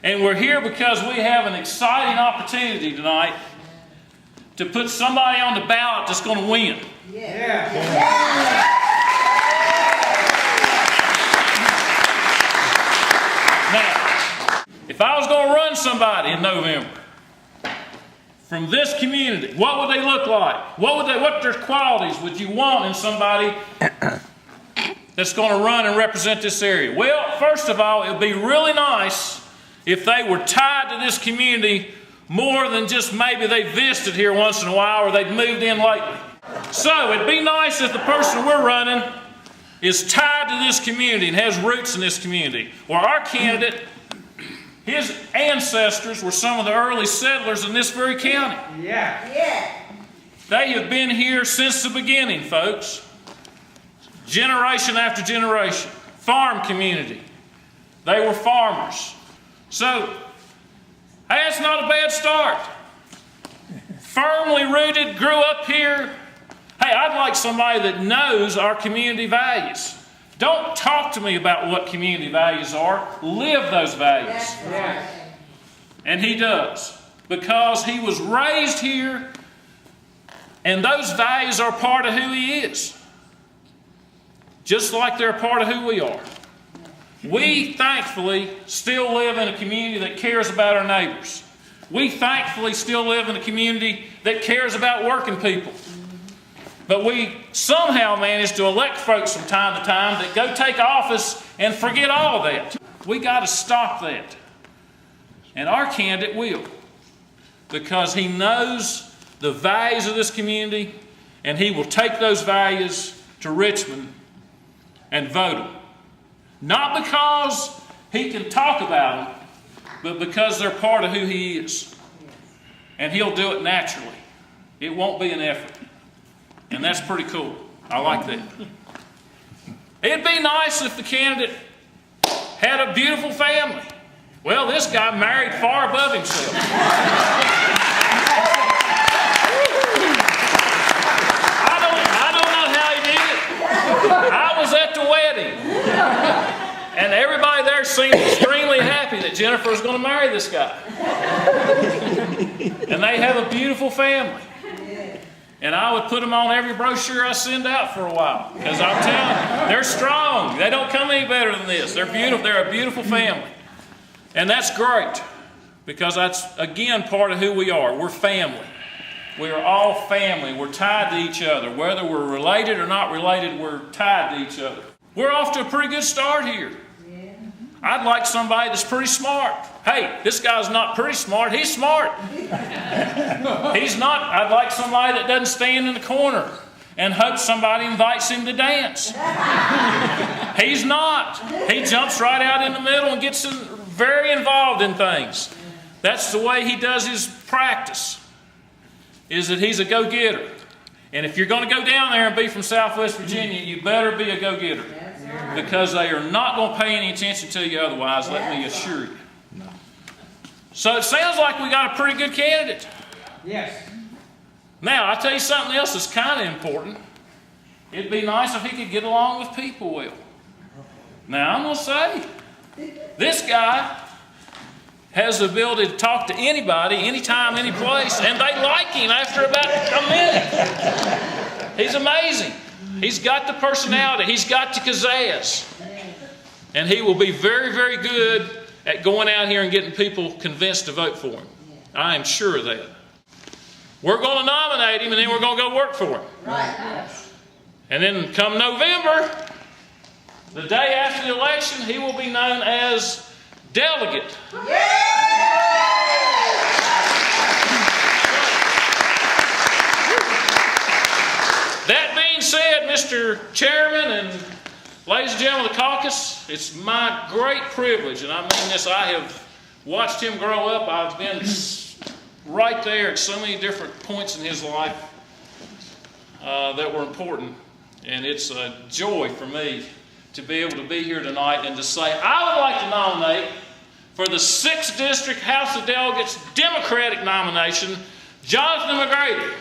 And we're here because we have an exciting opportunity tonight to put somebody on the ballot that's going to win. Now, if I was going to run somebody in November from this community, what would they look like? What their qualities would you want in somebody that's going to run and represent this area? Well, first of all, it would be really nice if they were tied to this community more than just maybe they visited here once in a while or they'd moved in lately. So it'd be nice if the person we're running is tied to this community and has roots in this community. Or our candidate, his ancestors were some of the early settlers in this very county. They have been here since the beginning, folks. Generation after generation. Farm community. They were farmers. So, hey, it's not a bad start. Firmly rooted, grew up here. Hey, I'd like somebody that knows our community values. Don't talk to me about what community values are. Live those values. And he does. Because he was raised here, and those values are part of who he is. Just like they're part of who we are. We thankfully still live in a community that cares about our neighbors. We thankfully still live in a community that cares about working people. But we somehow manage to elect folks from time to time that go take office and forget all of that. We got to stop that. And our candidate will. Because he knows the values of this community, and he will take those values to Richmond and vote them. Not because he can talk about them, but because they're part of who he is. And he'll do it naturally. It won't be an effort. And that's pretty cool. I like that. It'd be nice if the candidate had a beautiful family. Well, this guy married far above himself. I don't know how he did it. I was at the wedding. And everybody there seemed extremely happy that Jennifer was going to marry this guy. And they have a beautiful family. And I would put them on every brochure I send out for a while. Because I'm telling you, they're strong. They don't come any better than this. They're beautiful. They're a beautiful family. And that's great. Because that's, again, part of who we are. We're family. We are all family. We're tied to each other. Whether we're related or not related, we're tied to each other. We're off to a pretty good start here. I'd like somebody that's pretty smart. Hey, this guy's not pretty smart. He's smart. He's not. I'd like somebody that doesn't stand in the corner and hope somebody invites him to dance. He's not. He jumps right out in the middle and gets very involved in things. That's the way he does his practice, is that he's a go-getter. And if you're going to go down there and be from Southwest Virginia, you better be a go-getter. Because they are not going to pay any attention to you otherwise, let me assure you. So it sounds like we got a pretty good candidate. Yes. Now, I'll tell you something else that's kind of important. It'd be nice if he could get along with people well. Now, I'm going to say, this guy has the ability to talk to anybody, anytime, any place, and they like him after about a minute. He's amazing. He's got the personality. He's got the pizzazz. And he will be very, very good at going out here and getting people convinced to vote for him. I am sure of that. We're going to nominate him, and then we're going to go work for him. Right. And then come November, the day after the election, he will be known as Delegate. That being said, Mr. Chairman and ladies and gentlemen of the caucus, it's my great privilege, and I mean this, I have watched him grow up. I've been right there at so many different points in his life that were important. And it's a joy for me to be able to be here tonight and to say, I would like to nominate for the 6th District House of Delegates Democratic nomination, Jonathan McGrady.